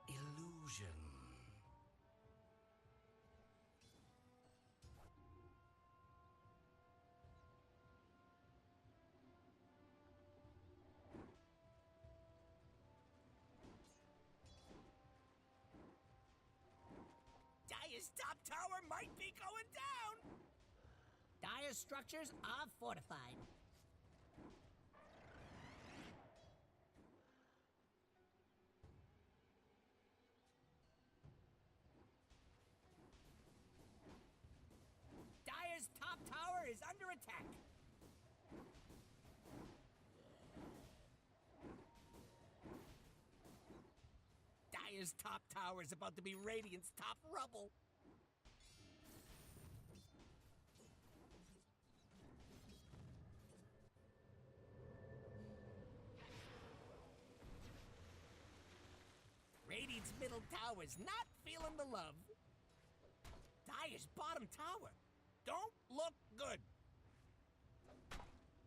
Illusion. Dire's top tower might be going down! Dire's structures are fortified. Dire's top tower is under attack. Dire's top tower is about to be Radiant's top rubble. Radiant's middle tower's not feeling the love. Dire's bottom tower don't look good.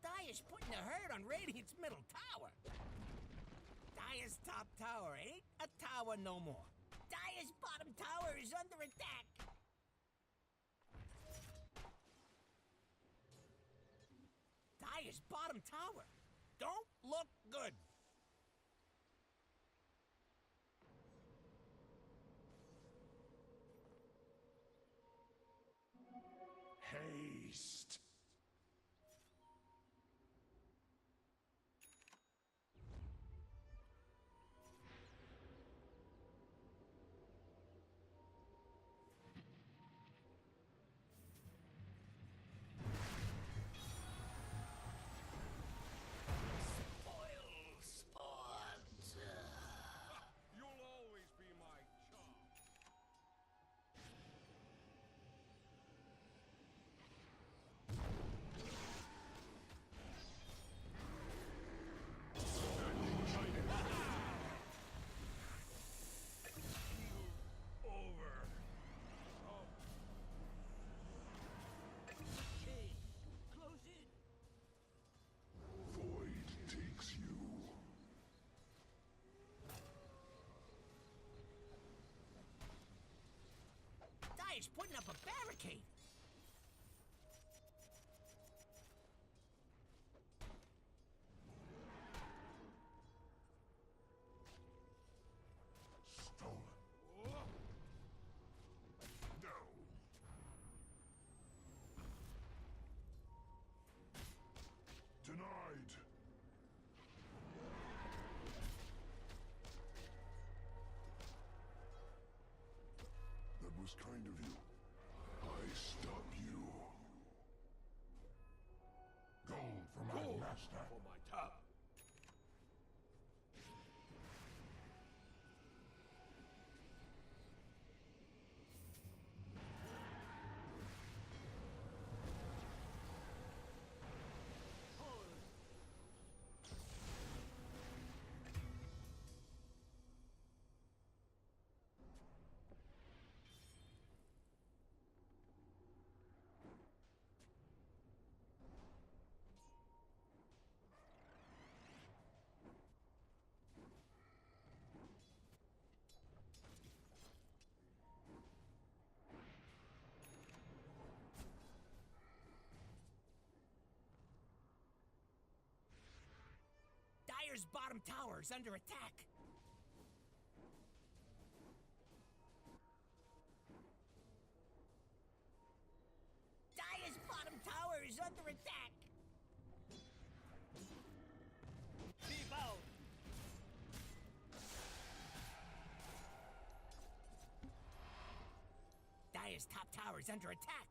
Dire's putting a hurt on Radiant's middle tower. Dire's top tower ain't a tower no more. Dire's bottom tower is under attack. Dire's bottom tower don't look good. Haste. Spoil sport. You'll always be my chum. Dire's putting up a barricade. Stolen. No. Denied. That was kind of you. I stop you. Gold for my master. For my top. Dire's bottom tower is under attack. Dire's bottom tower is under attack. Debo. Dire's top tower is under attack.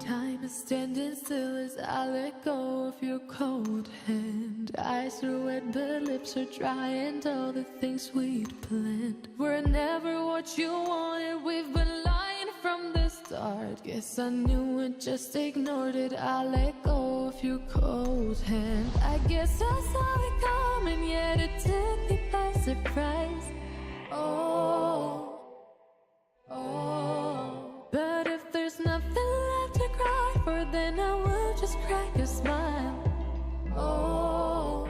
Time is standing still as I let go of your cold hand. Eyes are wet, but lips are dry, and all the things we'd planned were never what you wanted. We've been lying from the start. Guess I knew it, just ignored it. I let go of your cold hand. I guess I saw it coming, yet it took me by surprise. Oh, oh. But if there's nothing left to cry for, then I will just crack a smile. Oh,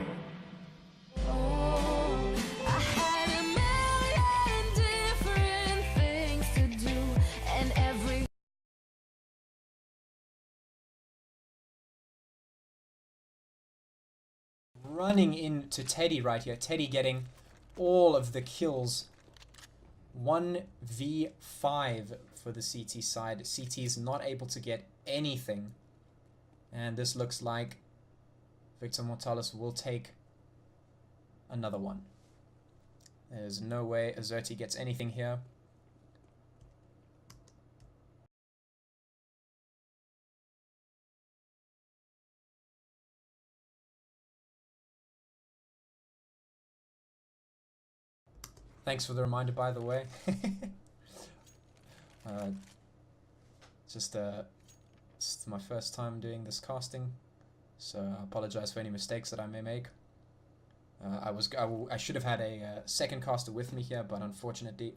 oh. I had a million different things to do, and every running into Teddy right here. Teddy getting all of the kills. 1v5 for the CT side. CT is not able to get anything. And this looks like Victor Mortalis will take another one. There's no way Azerty gets anything here. Thanks for the reminder, by the way. Just it's my first time doing this casting, so I apologize for any mistakes that I may make. I should have had a second caster with me here, but unfortunately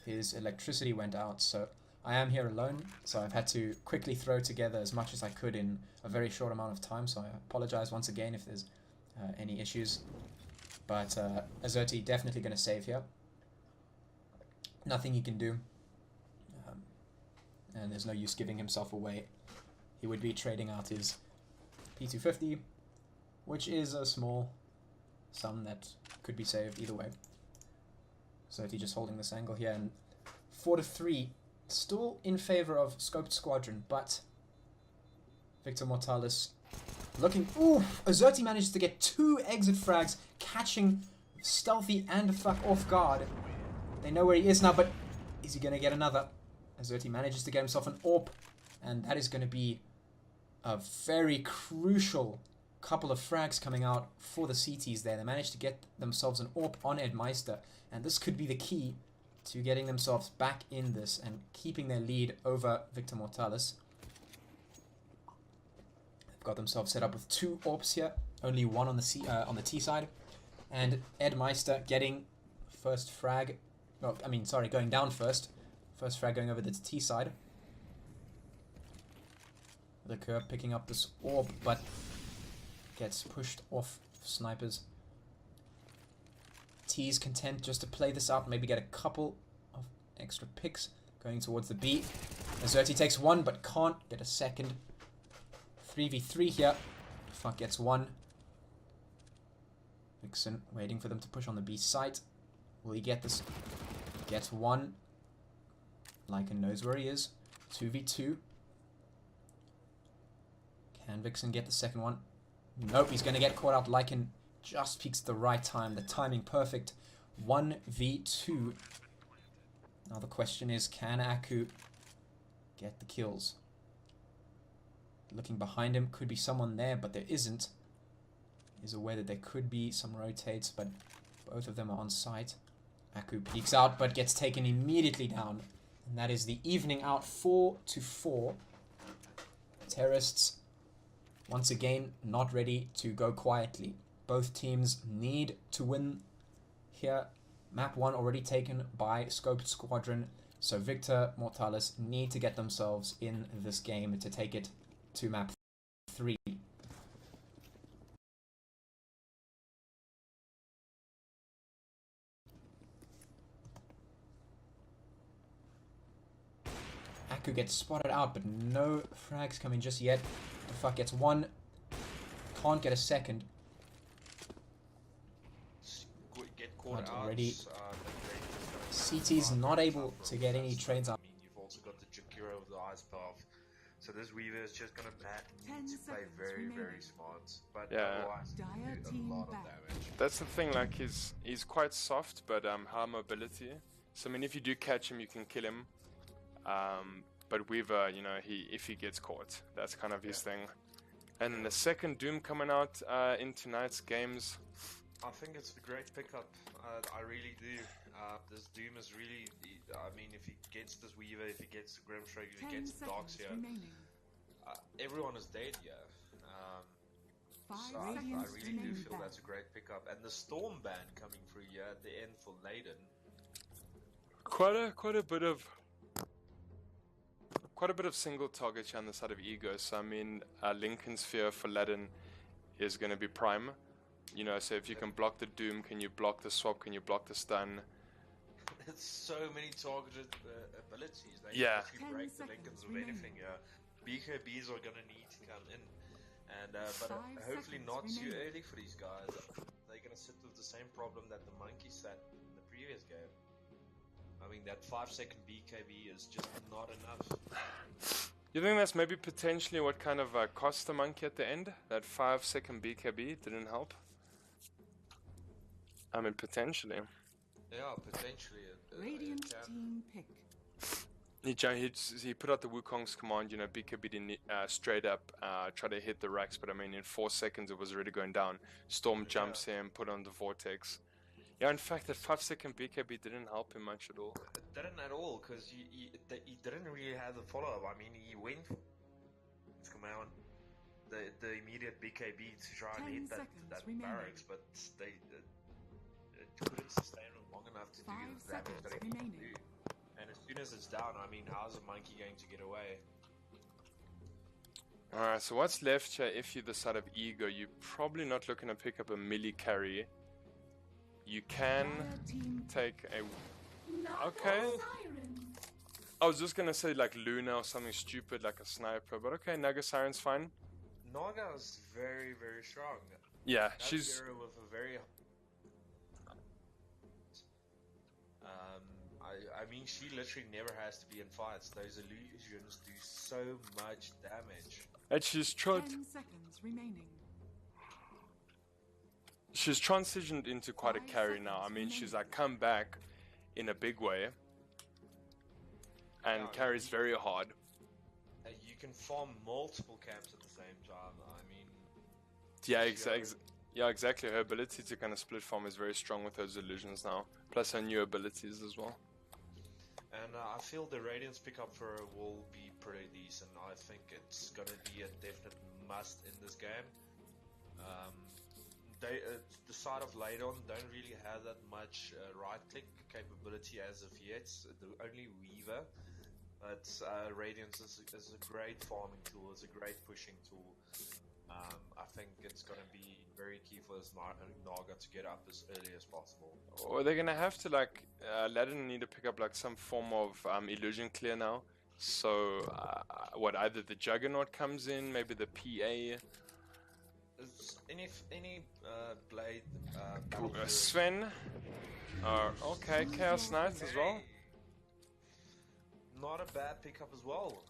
his electricity went out, so I am here alone. So I've had to quickly throw together as much as I could in a very short amount of time, so I apologize once again if there's any issues. But Azerty definitely going to save here. Nothing he can do, and there's no use giving himself away. He would be trading out his P250, which is a small sum that could be saved either way. So he just holding this angle here, and 4-3, still in favor of Scoped Squadron, but Victor Mortalis looking. Ooh, Azerty manages to get 2 exit frags, catching Stealthy and Fuck off guard. They know where he is now, but is he going to get another? Azerty manages to get himself an AWP, and that is going to be a very crucial couple of frags coming out for the CTs there. They managed to get themselves an AWP on Ed Meister, and this could be the key to getting themselves back in this and keeping their lead over Victor Mortalis. They've got themselves set up with 2 AWPs here, only 1 on the T side, and Ed Meister getting first frag. Oh, I mean, sorry, going down first. First frag going over the T side. The curve picking up this AWP, but gets pushed off snipers. T's content just to play this out, maybe get a couple of extra picks going towards the B. Azerty takes 1, but can't get a second. 3v3 here. Fuck gets 1. Vixen waiting for them to push on the B site. Will he get this? Gets 1. Lycan knows where he is. 2v2. Can Vixen get the second one? Nope, he's going to get caught out. Lycan just peeks at the right time. The timing perfect. 1v2. Now the question is, can Aku get the kills? Looking behind him, could be someone there, but there isn't. He's aware that there could be some rotates, but both of them are on site. Aku peeks out, but gets taken immediately down. And that is the evening out, 4-4. Terrorists, once again, not ready to go quietly. Both teams need to win here. Map 1 already taken by Scoped Squadron. So Victor Mortalis need to get themselves in this game to take it to map 3. Aku gets spotted out, but no frags coming just yet. The fuck gets 1. Can't get a second. Get caught But out. already CT's not able to get any trades out. I mean, you've also got the Jakiro of the ice path. So this Weaver is just gonna need to play very, very smart. But otherwise, do a lot of damage. That's the thing, like he's quite soft, but high mobility. So I mean, if you do catch him, you can kill him. But Weaver, you know, if he gets caught, that's kind of his thing. And then the second Doom coming out in tonight's games. I think it's a great pickup. I really do. This Doom is really, I mean, if he gets this Weaver, if he gets the Grimstroke, if he gets the Dogs here, everyone is dead here. So I really do feel that's a great pickup. And the Storm Band coming through here at the end for Leiden. Quite a bit of single target here on the side of Ego. So I mean, Lincoln Sphere for Leiden is going to be prime. You know, so if you can block the Doom, can you block the swap? Can you block the stun? It's so many targeted abilities. They Yeah. actually break the Lincolns with anything. BKBs are gonna need to come in, and but hopefully not too early for these guys. They're gonna sit with the same problem that the Monkey sat in the previous game. I mean, that 5-second BKB is just not enough. You think that's maybe potentially what kind of cost the Monkey at the end? That 5-second BKB didn't help? I mean, potentially. Yeah, potentially. Radiant team pick. He put out the Wukong's command, you know, BKB didn't straight up try to hit the racks, but I mean, in 4 seconds it was already going down. Storm jumps him, put on the Vortex. Yeah, in fact, that 5-second BKB didn't help him much at all. It didn't at all, because he didn't really have the follow-up. I mean, he went for his command, the immediate BKB to try and hit that barracks, but they couldn't sustain it long enough to do the damage that he needed to do. And as soon as it's down, I mean, how's a Monkey going to get away? Alright, so what's left here? If you're the side of Ego, you're probably not looking to pick up a melee carry. You can take a... Okay. I was just gonna say like Luna or something stupid like a sniper, but okay, Naga Siren's fine. Naga is very, very strong. Yeah, That's she's... with a very... I mean, she literally never has to be in fights. Those illusions do so much damage. And she's 10 seconds remaining. She's transitioned into quite a carry now. I mean, she's like come back in a big way and carries very hard. And you can farm multiple camps at the same time. I mean, yeah, exactly. Her ability to kind of split farm is very strong with those illusions now. Plus her new abilities as well. And I feel the Radiance pickup for her will be pretty decent. I think it's gonna be a definite must in this game. The side of Leiden don't really have that much right-click capability as of yet. The only Weaver, but Radiance is a great farming tool. It's a great pushing tool. I think it's going to be very key for this Naga to get up as early as possible. Or they're going to have to like Leiden need to pick up like some form of illusion clear now. So either the Juggernaut comes in, maybe the PA. Any blade Sven. Okay, Chaos Knight as well. Not a bad pickup as well.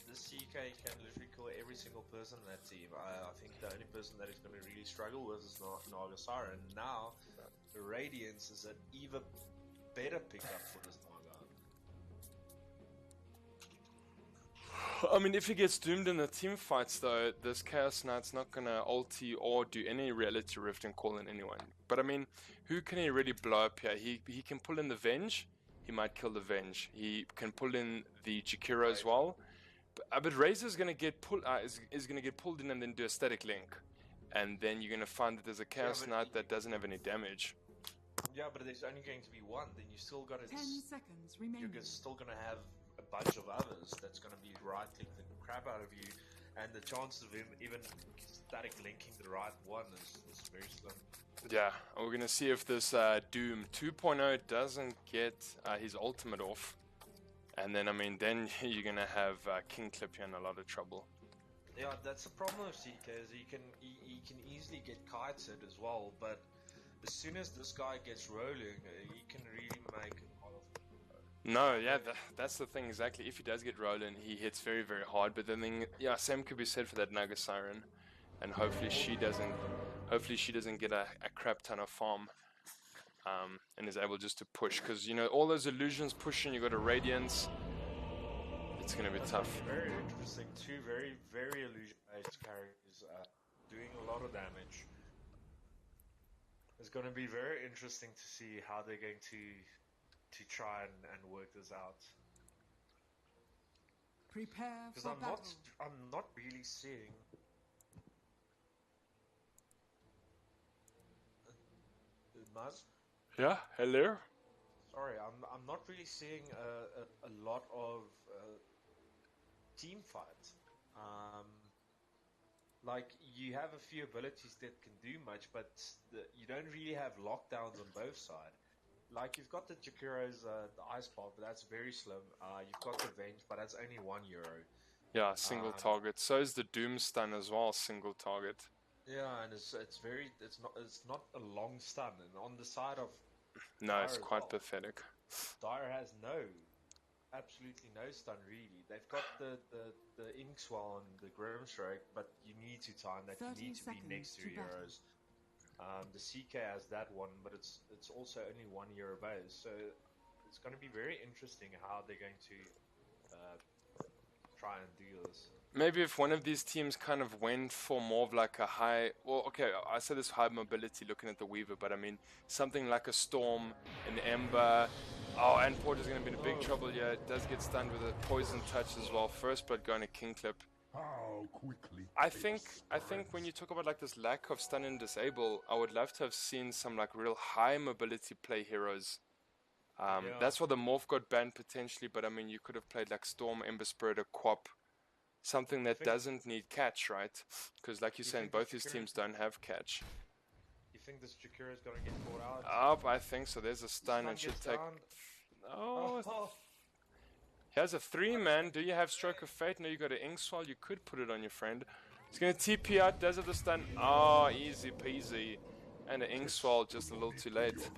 This CK can literally kill every single person in that team. I think the only person that is going to really struggle with is Naga Siren. Now, the Radiance is an even better pickup for this Naga. I mean, if he gets doomed in the team fights, though, this Chaos Knight's not gonna ulti or do any reality rift and call in anyone. But I mean, who can he really blow up here? He can pull in the Venge. He might kill the Venge. He can pull in the Jakiro as well. But Razor's gonna get is gonna get pulled in and then do a static link, and then you're gonna find that there's a Chaos Knight that doesn't have any damage. Yeah, but there's only going to be one. Then you still got to. 10 seconds remaining. You're still gonna have a bunch of others that's going to be right-click the crap out of you, and the chances of him even static linking the right one is very slim. Yeah, we're going to see if this Doom 2.0 doesn't get his ultimate off, and then, I mean, then you're going to have King Clip here in a lot of trouble. Yeah, that's the problem with CK, is he can easily get kited as well, but as soon as this guy gets rolling, he can really make a lot of... No, yeah, that's the thing exactly. If he does get rolling, he hits very, very hard. But then, yeah, same could be said for that Naga Siren, and hopefully she doesn't get a crap ton of farm, and is able just to push. Because you know all those illusions pushing. You got a Radiance. it's going to be tough. Very interesting. Two very, very illusion-based characters doing a lot of damage. It's going to be very interesting to see how they're going to try and work this out. Prepare Because for battle. I'm not really seeing. Maz? Yeah, hello? Sorry, I'm not really seeing a lot of team fights. Like, you have a few abilities that can do much, but you don't really have lockdowns on both sides. Like, you've got the Jakiro's the Ice Pop, but that's very slim. You've got the Venge, but that's only €1. Yeah, single target. So is the Doom Stun as well, single target. Yeah, and it's not a long stun. And on the side of No, Dire it's as quite well, pathetic. Dire has absolutely no stun really. They've got the Inkswell and the Grimstroke, but you need to time that. You need to be next to heroes. The CK has that one, but it's also only €1 base. So it's going to be very interesting how they're going to try and do this. Maybe if one of these teams kind of went for more of like a high... Well, okay, I said this high mobility looking at the Weaver, but I mean something like a Storm, an Ember... Oh, and Porter's going to be in big trouble here. It does get stunned with a Poison Touch as well. First blood going to King Clip. How quickly I think when you talk about like this lack of stun and disable, I would love to have seen some like real high mobility play heroes. That's why the Morph got banned potentially, but I mean you could have played like Storm, Ember Spirit, or Quap. Something that doesn't need catch, right? Because like you're saying, both these teams don't have catch. You think this Jakiro is going to get caught out? I think so. There's a stun and should take... Down. Oh, here's a 3-man. Do you have Stroke of Fate? No, you got an Inkswell. You could put it on your friend. He's going to TP out. Does have the stun. Oh, easy peasy. And an Inkswell just a little too late.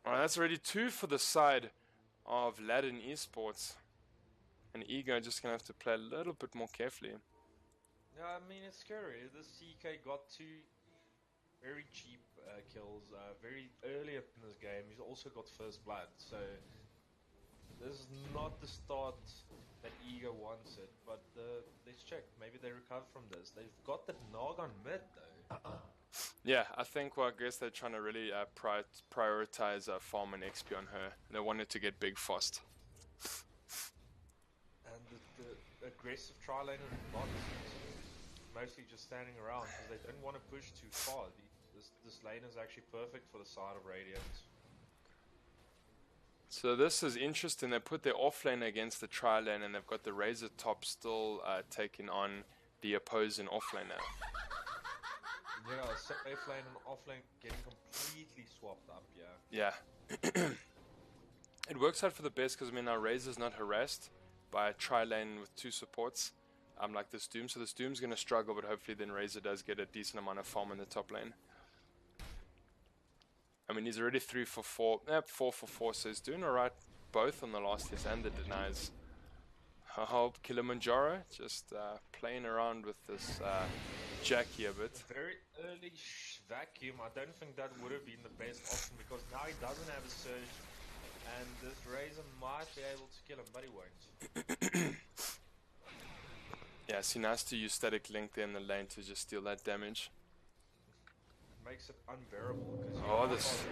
Alright, that's already 2 for the side of Ladin Esports. And Ego just going to have to play a little bit more carefully. Yeah, I mean, it's scary. This CK got 2 very cheap kills very early up in this game. He's also got first blood, so this is not the start that Ego wants it. But let's check. Maybe they recover from this. They've got the Nog on mid, though. Yeah, I think, well, I guess they're trying to really prioritize farm and XP on her. They wanted to get big fast. And the aggressive tri-laner bots mostly just standing around because they don't want to push too far. This lane is actually perfect for the side of Radiant. So this is interesting. They put their offlane against the tri-lane and they've got the Razor top still taking on the opposing offlaner. Yeah, safe lane and offlane getting completely swapped up, yeah. Yeah. It works out for the best because, I mean, our Razor's not harassed by a tri-lane with 2 supports. Like this Doom. So this Doom's going to struggle, but hopefully then Razor does get a decent amount of farm in the top lane. I mean, he's already 3 for 4. 4 for 4, so he's doing alright both on the last hit and the denies. I hope Kilimanjaro just playing around with this Jackie a bit. Very early vacuum. I don't think that would have been the best option because now he doesn't have a surge and this Razor might be able to kill him, but he won't. Yeah, so he has to use Static Link there in the lane to just steal that damage. It makes it unbearable. Oh, this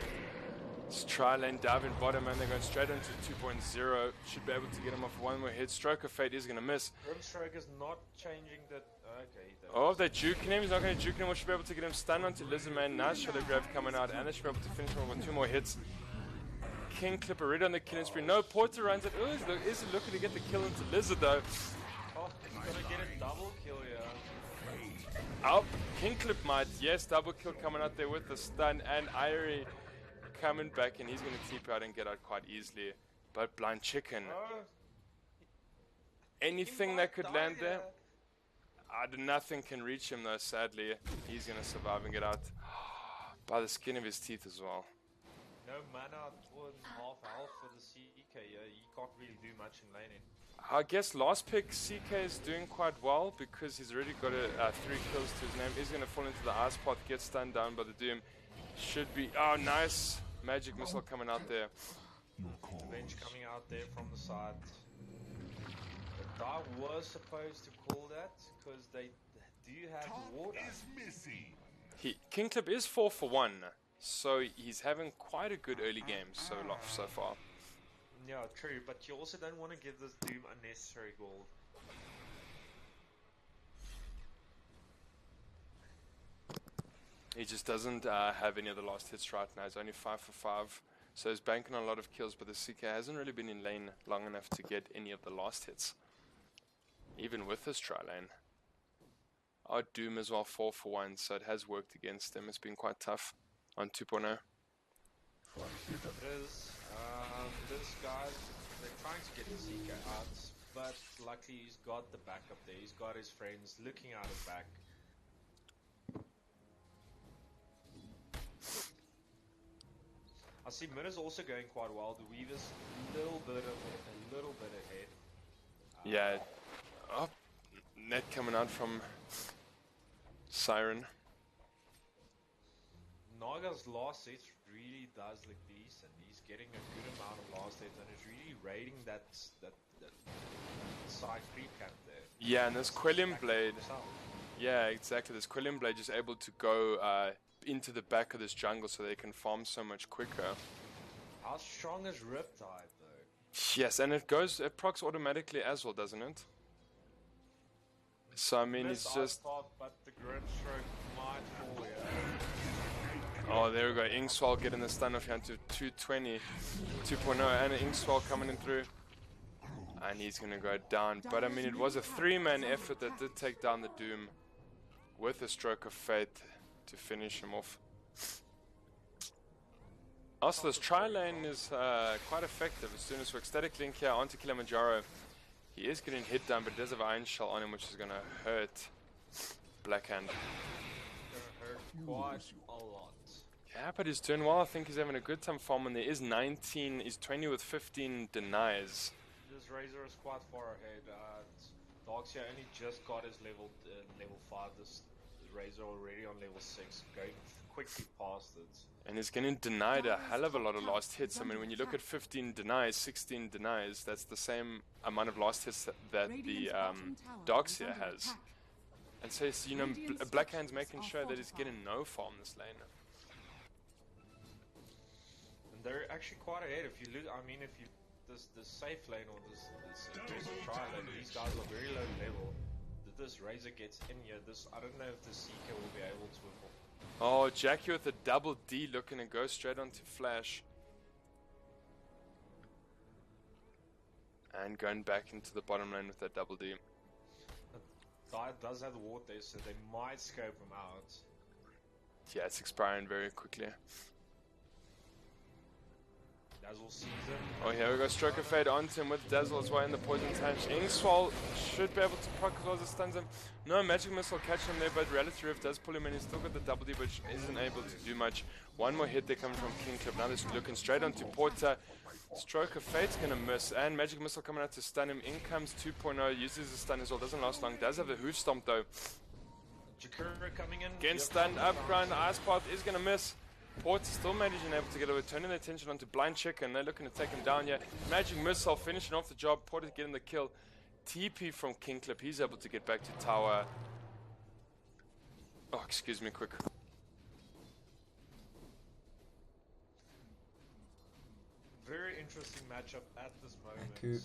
tri-lane diving bottom, and they're going straight into 2.0. Should be able to get him off one more hit. Stroke of Fate is going to miss. Grimstroke is not changing that. Okay. Oh, they're juking him. He's not going to juke him. We should be able to get him stunned onto Lizardman. Nice Shadow Grave coming out, and they should be able to finish him with 2 more hits. King Clipper ready on the killing spree. No, Porter runs it. Oh, is he looking to get the kill into Lizard though? Oh, he's going to get a double kill here. Oh, King Clip might. Yes, double kill coming out there with the stun, and Irie coming back, and he's going to TP out and get out quite easily. But Blind Chicken. Anything that could land there? Nothing can reach him though, sadly. He's going to survive and get out by the skin of his teeth as well. No mana for half health for the CK here. He can't really do much in laning. I guess last pick CK is doing quite well because he's already got 3 kills to his name. He's going to fall into the ice path, get stunned down by the Doom. Should be... Oh, nice magic missile coming out there. Revenge coming out there from the side. But I was supposed to call that because they do have the water. King Clip is 4 for 1, so he's having quite a good early game so far. Yeah, true, but you also don't want to give this Doom unnecessary gold. He just doesn't have any of the last hits right now. He's only 5 for 5, so he's banking on a lot of kills, but the CK hasn't really been in lane long enough to get any of the last hits, even with his tri lane. Our Doom as well 4 for 1, so it has worked against him. It's been quite tough on 2.0. It is. This guy, they're trying to get the CK out, but luckily he's got the backup there. He's got his friends looking out his back. I see mid is also going quite well. The Weaver's a little bit ahead. Yeah. Oh, net coming out from Siren. Naga's last hit really does look decent. He's getting a good amount of last hits and is really raiding that side creep camp there. Yeah, and this Quellion Blade. Yeah, exactly. This Quellion Blade is able to go into the back of this jungle so they can farm so much quicker. How strong is Riptide though? Yes, and it procs automatically as well, doesn't it? So I mean, it's just. But the Grim Stroke might fall here. Oh, there we go. Inkswell getting the stun off here to 220, 2.0, and Inkswell coming in through. And he's going to go down. But I mean, it was a 3-man effort that did take down the Doom with a stroke of fate to finish him off. Also, this tri-lane is quite effective. As soon as we're Ecstatic Link here onto Kilimanjaro, he is getting hit down, but he does have Iron Shell on him, which is going to hurt Blackhand. Gonna hurt quite a lot. Yeah, but he's doing well. I think he's having a good time farming. There is 19, he's 20 with 15 denies. This Razor is quite far ahead. Darkseer only just got his level 5. This Razor already on level 6, going quickly past it. And he's getting denied a hell of a lot of last hits. I mean, when you look at 15 denies, 16 denies, that's the same amount of last hits that the Darkseer has. And so, you know, Blackhand's making sure that he's getting no farm this lane. And they're actually quite ahead. If you look, I mean, if you this safe lane or this aggressive trial lane, these guys are very low level. If this Razor gets in here, I don't know if the Seeker will be able to. Oh, Jackie with a double D looking to go straight onto Flash. And going back into the bottom lane with that double D. The guy does have the ward there, so they might scope him out. Yeah, it's expiring very quickly. Dazzle sees him. Oh, here we go. Stroke of Fate onto him with Dazzle as well in the poison touch. Inkswell should be able to proc as well as it stuns him. No Magic Missile catch him there, but Reality Rift does pull him in. He's still got the double D, but isn't able to do much. One more hit there coming from King Clip. Now they're looking straight onto Porter. Stroke of Fate's gonna miss, and Magic Missile coming out to stun him. In comes 2.0, uses the stun as well. Doesn't last long. Does have the Hoof Stomp though. Jakura coming in. Again, stunned up ground. Ice Path is gonna miss. Porter still managing able to get away, turning their attention onto Blind Chicken. They're looking to take him down here. Magic Missile finishing off the job. Porter getting the kill. TP from King Clip. He's able to get back to tower. Oh, excuse me, quick. Very interesting matchup at this moment. Aku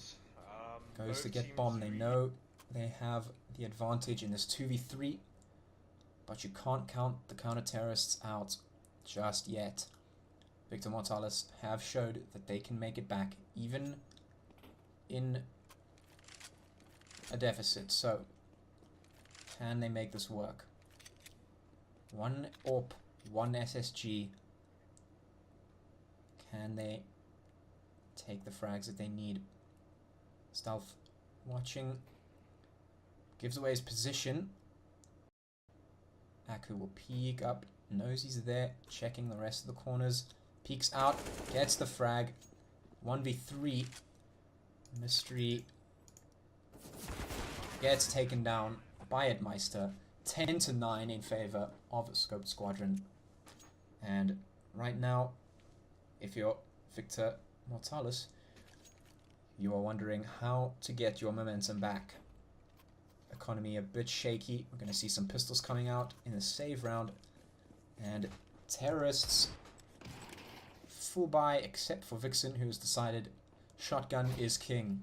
goes to get bomb. They know they have the advantage in this 2v3, but you can't count the counter-terrorists out just yet. Victor Mortalis have showed that they can make it back even in a deficit. So, can they make this work? One AWP, one SSG. Can they take the frags that they need? Stealth watching. Gives away his position. Aku will peek up. Knows he's there. Checking the rest of the corners. Peeks out. Gets the frag. 1v3. Mystery gets taken down by Edmeister. 10-9 in favor of Scoped Squadron. And right now, if you're Victor Mortalis, you are wondering how to get your momentum back. Economy a bit shaky. We're going to see some pistols coming out in the save round. And terrorists full buy except for Vixen, who's decided shotgun is king.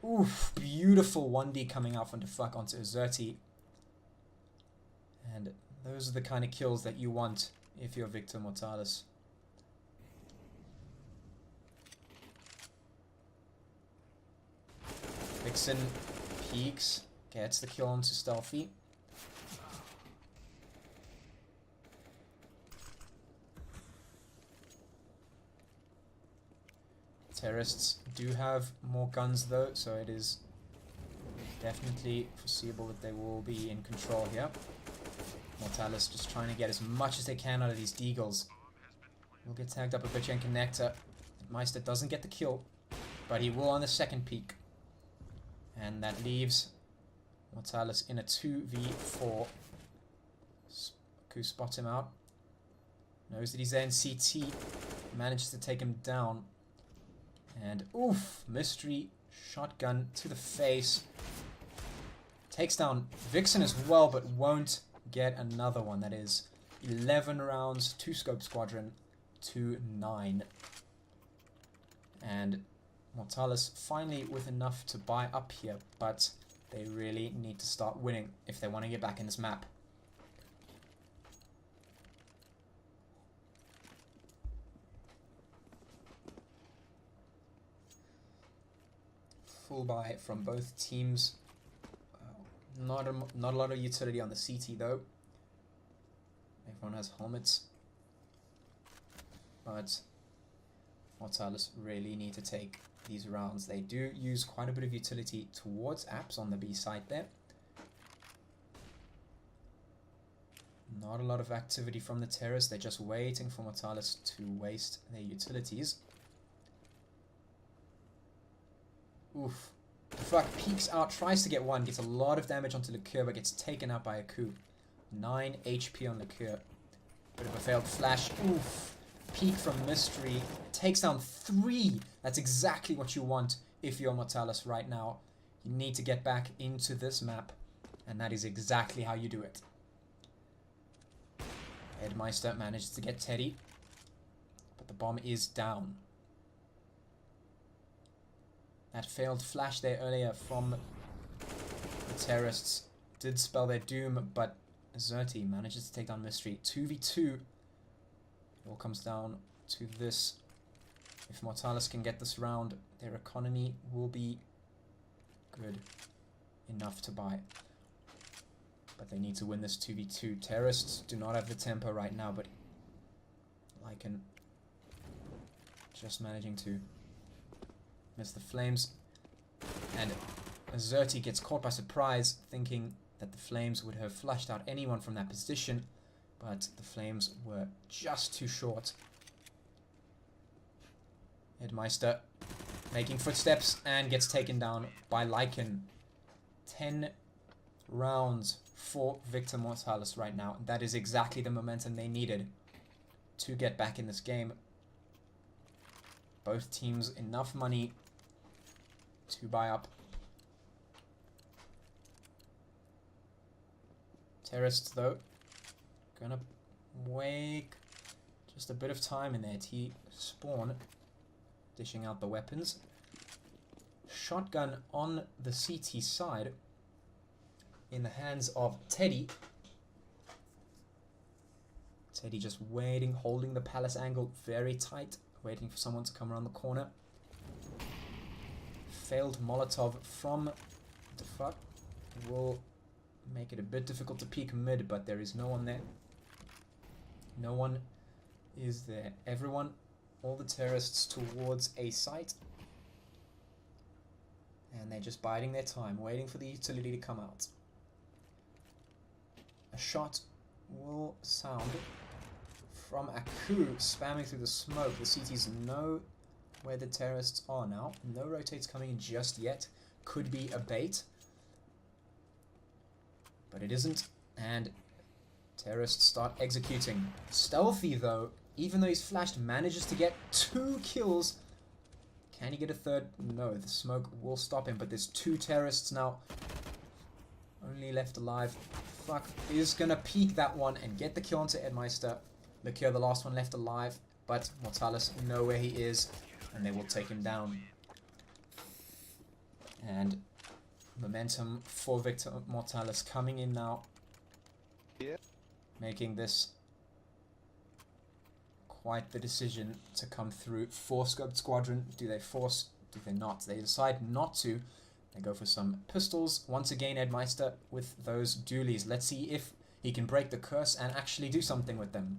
Oof, beautiful 1D coming out from Defuk onto Azerty. And those are the kind of kills that you want if you're Victor Mortalis. Vixen peeks, gets the kill onto Stealthy. Terrorists do have more guns though, so it is definitely foreseeable that they will be in control here. Mortalis just trying to get as much as they can out of these deagles. Will get tagged up a bit and Connector. Meister doesn't get the kill, but he will on the second peak. And that leaves Mortalis in a 2v4. Ku spots him out. Knows that he's there in CT. Manages to take him down. And oof, Mystery shotgun to the face. Takes down Vixen as well, but won't get another one. That is 11 rounds, 2 scope squadron to 9. And Mortalis finally with enough to buy up here, but they really need to start winning if they want to get back in this map. Full buy from both teams. Not a lot of utility on the CT though. Everyone has helmets. But Mortalis really need to take these rounds. They do use quite a bit of utility towards apps on the B side there. Not a lot of activity from the terrorists. They're just waiting for Mortalis to waste their utilities. Oof. Fuck, peeks out, tries to get one, gets a lot of damage onto Liqueur, but gets taken out by a Ku. 9 HP on Liqueur. Bit of a failed flash. Oof. Peek from Mystery. Takes down 3. That's exactly what you want if you're Mortalis right now. You need to get back into this map, and that is exactly how you do it. Edmeister manages to get Teddy, but the bomb is down. That failed flash there earlier from the terrorists did spell their doom, but Azerty manages to take down Mystery. 2v2. It all comes down to this. If Mortalis can get this round, their economy will be good enough to buy. But they need to win this 2v2. Terrorists do not have the tempo right now, but Lycan just managing to miss the flames. And Azerty gets caught by surprise, thinking that the flames would have flushed out anyone from that position, but the flames were just too short. Edmeister making footsteps and gets taken down by Lycan. 10 rounds for Victor Mortalis right now. That is exactly the momentum they needed to get back in this game. Both teams enough money to buy up. Terrorists though, gonna wake just a bit of time in there. T-spawn dishing out the weapons. Shotgun on the CT side in the hands of Teddy. Teddy just waiting, holding the palace angle very tight, waiting for someone to come around the corner. Failed Molotov from Defuk will make it a bit difficult to peek mid, but there is no one there. No one is there. Everyone, all the terrorists towards a site. And they're just biding their time, waiting for the utility to come out. A shot will sound from Aku, spamming through the smoke. The CTs know where the terrorists are now. No rotates coming in just yet. Could be a bait. But it isn't. And terrorists start executing. Stealthy though, even though he's flashed, manages to get 2 kills. Can he get a third? No, the smoke will stop him, but there's 2 terrorists now. Only left alive. Fuck is gonna peek that one and get the kill onto Edmeister. Liqueur, the last one left alive, but Mortalis know where he is, and they will take him down. And momentum for Victor Mortalis coming in now. Yeah. Making this quite the decision to come through for Scoped Squadron. Do they force? Do they not? They decide not to. They go for some pistols. Once again, Edmeister with those dualies. Let's see if he can break the curse and actually do something with them.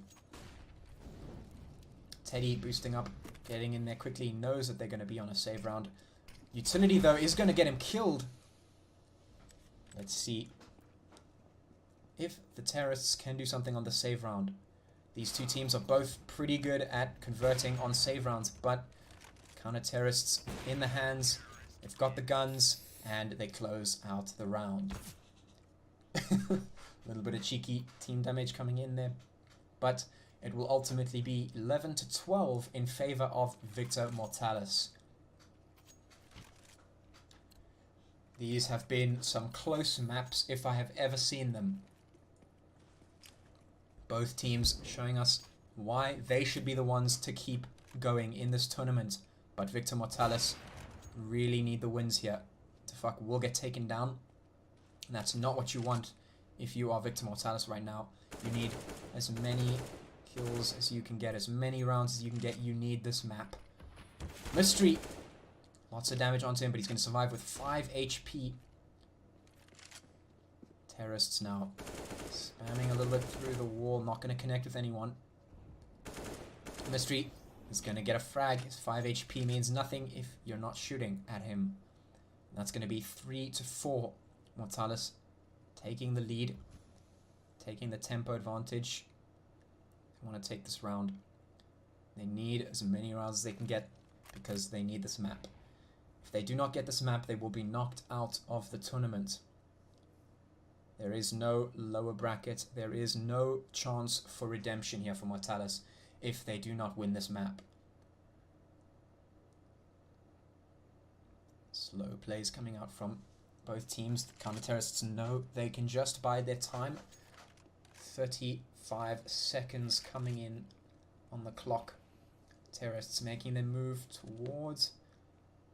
Teddy boosting up, getting in there quickly. He knows that they're going to be on a save round. Utility, though, is going to get him killed. Let's see if the terrorists can do something on the save round. These two teams are both pretty good at converting on save rounds, but counter-terrorists in the hands. They've got the guns, and they close out the round. A little bit of cheeky team damage coming in there, but it will ultimately be 11-12 in favor of Victor Mortalis. These have been some close maps if I have ever seen them. Both teams showing us why they should be the ones to keep going in this tournament. But Victor Mortalis really need the wins here. Will get taken down. And that's not what you want if you are Victor Mortalis right now. You need as many kills as you can get, as many rounds as you can get. You need this map. Mystery. Lots of damage onto him, but he's going to survive with 5 HP. Terrorists now spamming a little bit through the wall, not going to connect with anyone. Mystery is going to get a frag. His 5 HP means nothing if you're not shooting at him. That's going to be 3-4. Mortalis taking the lead, taking the tempo advantage. They want to take this round. They need as many rounds as they can get because they need this map. If they do not get this map, they will be knocked out of the tournament. There is no lower bracket. There is no chance for redemption here for Mortalis if they do not win this map. Slow plays coming out from both teams. The counter-terrorists know they can just bide their time. 35 seconds coming in on the clock. Terrorists making their move towards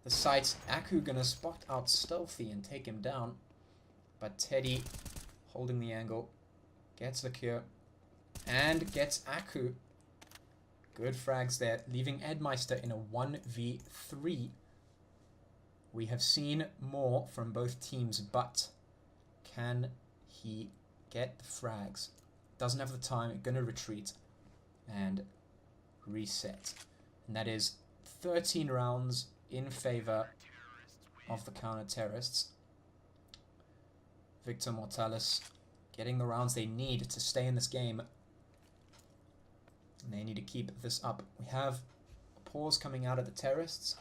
the site. Aku gonna spot out Stealthy and take him down. But Teddy holding the angle. Gets the cure. And gets Aku. Good frags there. Leaving Edmeister in a 1v3. We have seen more from both teams, but can he get the frags? Doesn't have the time. Gonna retreat and reset. And that is 13 rounds in favor of the counter-terrorists. Victor Mortalis getting the rounds they need to stay in this game. And they need to keep this up. We have a pause coming out of the terrorists.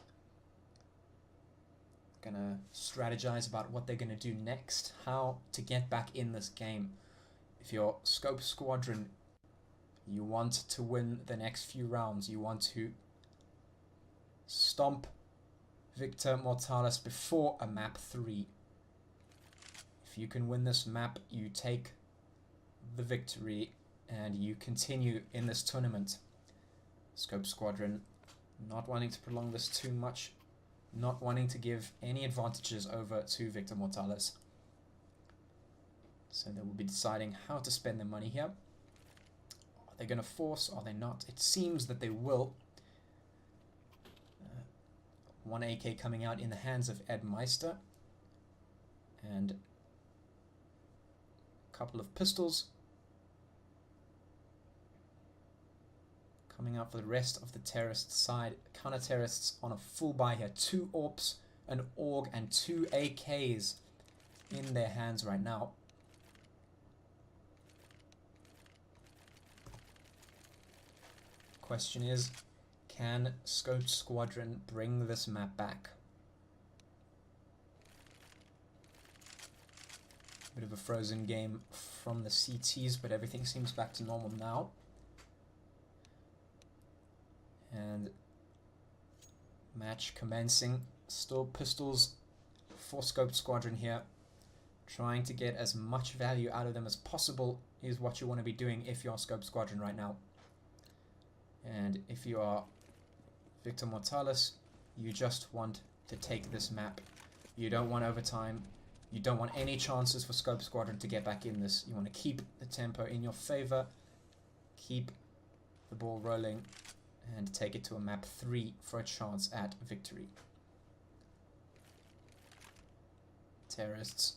Gonna strategize about what they're gonna do next, how to get back in this game. If you're Scope Squadron, you want to win the next few rounds. You want to stomp Victor Mortalis before a map 3. If you can win this map, you take the victory and you continue in this tournament. Scope Squadron not wanting to prolong this too much, not wanting to give any advantages over to Victor Mortalis. So they will be deciding how to spend their money here. Are they going to force? Are they not? It seems that they will. One AK coming out in the hands of Edmeister. And a couple of pistols coming out for the rest of the terrorist side. Counter-terrorists on a full buy here. 2 AWPs, an AUG, and 2 AKs in their hands right now. Question is, can Scope Squadron bring this map back? Bit of a frozen game from the CTs, but everything seems back to normal now. And Match commencing. Still pistols for Scoped Squadron here. Trying to get as much value out of them as possible is what you want to be doing if you're Scoped Squadron right now. And if you are Victor Mortalis, you just want to take this map. You don't want overtime. You don't want any chances for Scoped Squadron to get back in this. You want to keep the tempo in your favor. Keep the ball rolling and take it to a map 3 for a chance at victory. Terrorists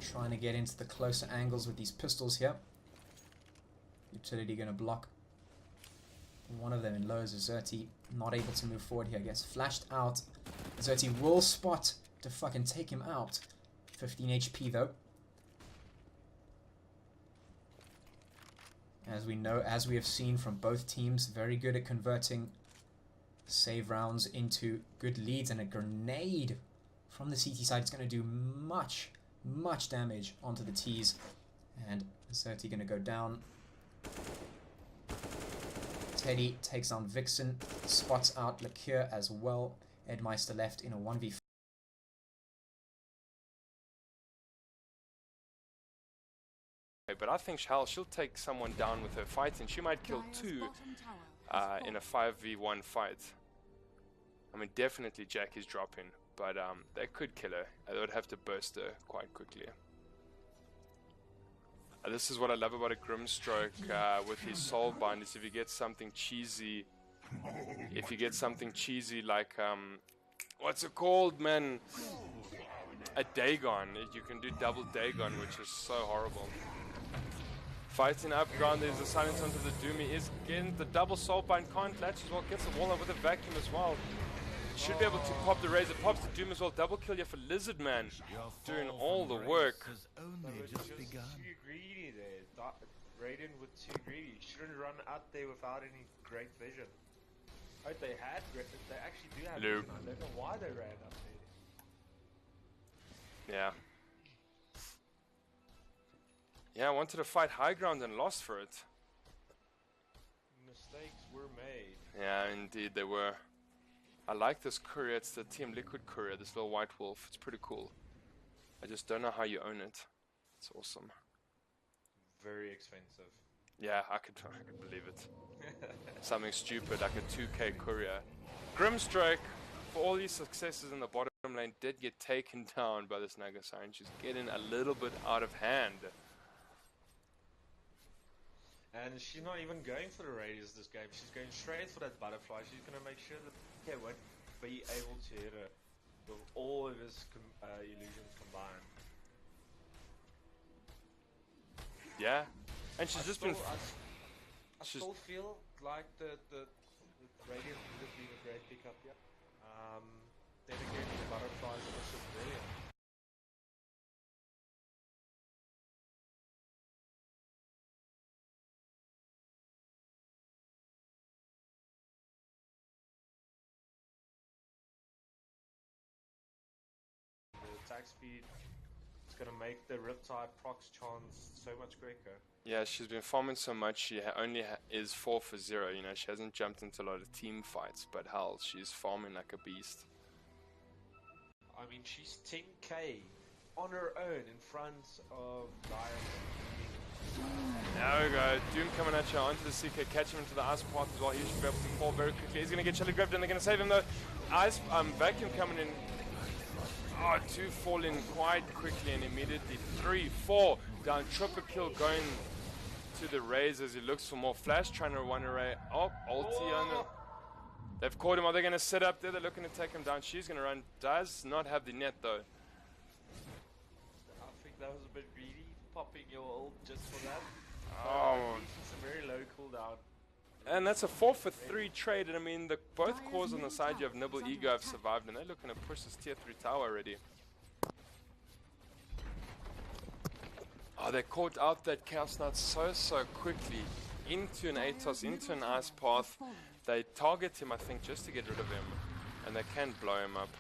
trying to get into the closer angles with these pistols here. Utility going to block one of them in low. Zerti not able to move forward here. Gets flashed out. Zerti will spot to fucking take him out. 15 HP though. As we know, as we have seen from both teams, very good at converting save rounds into good leads, and a grenade from the CT side is going to do much damage onto the T's. And Zerti going to go down. Teddy takes on Vixen, spots out Lacure as well. Edmeister left in a 1v4. But I think she'll take someone down with her fight, and she might kill 2 in a 5v1 fight. I mean, definitely Jack is dropping, but they could kill her. They would have to burst her quite quickly. This is what I love about a Grimstroke with his Soulbind, is if you get something cheesy, like, what's it called, man? A Dagon. You can do double Dagon, which is so horrible. Fighting up ground, there's a silence onto the Doom. He is getting the double Soulbind, can't latch as well, gets the wall up with a vacuum as well. Should be able to pop the Razor, pops the Doom as well. Double kill here for Lizard Man, doing all the work. Too greedy there. Radiant with too greedy. Shouldn't run out there without any great vision. Oh, they actually do have vision. I don't know why they ran up there. Yeah. Yeah, I wanted to fight high ground and lost for it. Mistakes were made. Yeah, indeed they were. I like this courier. It's the Team Liquid courier, this little white wolf. It's pretty cool. I just don't know how you own it. It's awesome. Very expensive. Yeah, I could believe it. Something stupid like a 2k courier. Grimstroke, for all these successes in the bottom lane, did get taken down by this Nagasai, and she's getting a little bit out of hand. And she's not even going for the radius this game. She's going straight for that butterfly. She's going to make sure that he won't be able to hit her with all of his illusions combined. Yeah, and she's I still feel like the radius would have been a great pickup here. Then again, the butterflies are also brilliant. Attack speed, it's gonna make the Riptide procs chance so much quicker. Yeah, she's been farming so much. She only is 4 for 0. You know, she hasn't jumped into a lot of team fights, but hell, she's farming like a beast. I mean, she's 10k on her own in front of Diamond. There we go. Doom coming at you onto the CK, catch him into the ice path as well. He should be able to fall very quickly. He's gonna get Shelly grabbed and they're gonna save him though. Vacuum coming in. Oh, 2 falling quite quickly and immediately. 3, 4 down. Triple kill going to the Raze as he looks for more flash, trying to run away. Oh, ulti on the... They've caught him. Are they going to set up there? They're looking to take him down. She's going to run. Does not have the net though. I think that was a bit greedy, popping your ult just for that. Oh. It's a very low cooldown. And that's a 4 for 3 trade, and I mean, both cores on the side, you have Nibble, Ego have survived, and they're looking to push this tier 3 tower already. Oh, they caught out that Chaos Knight so quickly into an Atos, into an Ice Path. They target him, I think, just to get rid of him, and they can blow him up.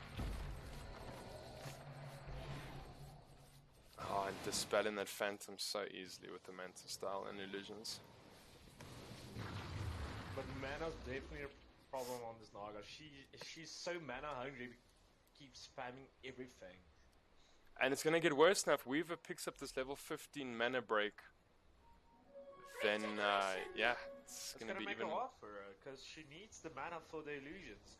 Oh, and dispelling that Phantom so easily with the Manta style and illusions. But Mana's definitely problem on this Naga. She's so mana hungry, keeps spamming everything. And it's gonna get worse now if Weaver picks up this level 15 mana break. Then yeah, it's gonna be make even. It hard for her because she needs the mana for the illusions.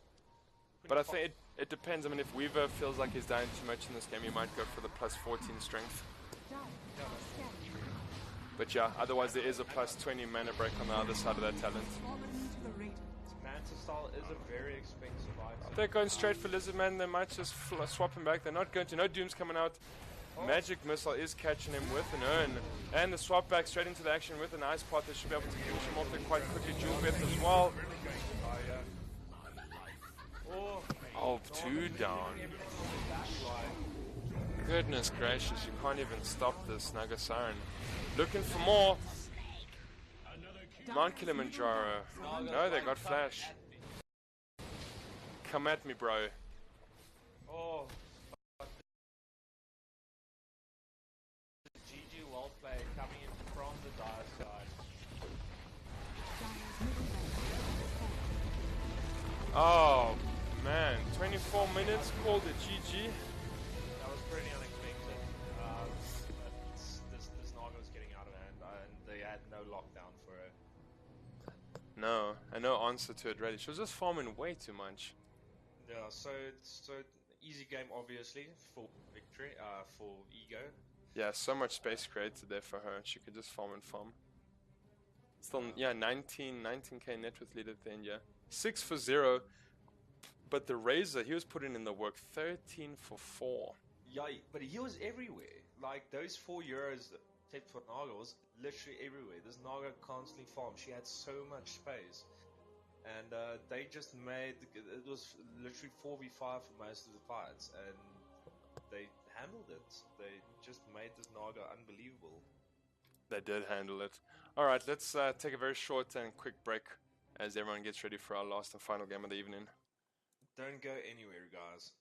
But I think it depends. I mean, if Weaver feels like he's dying too much in this game, he might go for the plus 14 strength. But yeah, otherwise there is a plus 20 mana break on the other side of that talent. Manta style is a very expensive item. They're going straight for Lizardman. They might just swap him back. They're not going to. No Doom's coming out. Magic Missile is catching him with an urn. And the swap back straight into the action with an Ice Pot. They should be able to finish him off there quite quickly. Jewel Beth as well. Oh, 2 down. Goodness gracious, you can't even stop this Naga Siren. Looking for more. Mount Kilimanjaro. No, they got flash. Come at me, bro. Oh. GG well played coming in from the dire side. Oh man, 24 minutes called a GG. That was pretty unexpected. This Naga was getting out of hand and they had no lockdown for her. No, and no answer to it really. She was just farming way too much. Yeah, so easy game obviously for victory, for ego. Yeah, so much space created there for her. She could just farm and farm. Still, yeah, 19k net with lead at the end, yeah. 6 for 0. But the Razor, he was putting in the work. 13 for 4. Yeah, but he was everywhere. Like those 4 euros tipped for Naga was literally everywhere. This Naga constantly farmed. She had so much space. And they just made, it was literally 4v5 for most of the fights. And they handled it. They just made this Naga unbelievable. They did handle it. Alright, let's take a very short and quick break as everyone gets ready for our last and final game of the evening. Don't go anywhere, guys.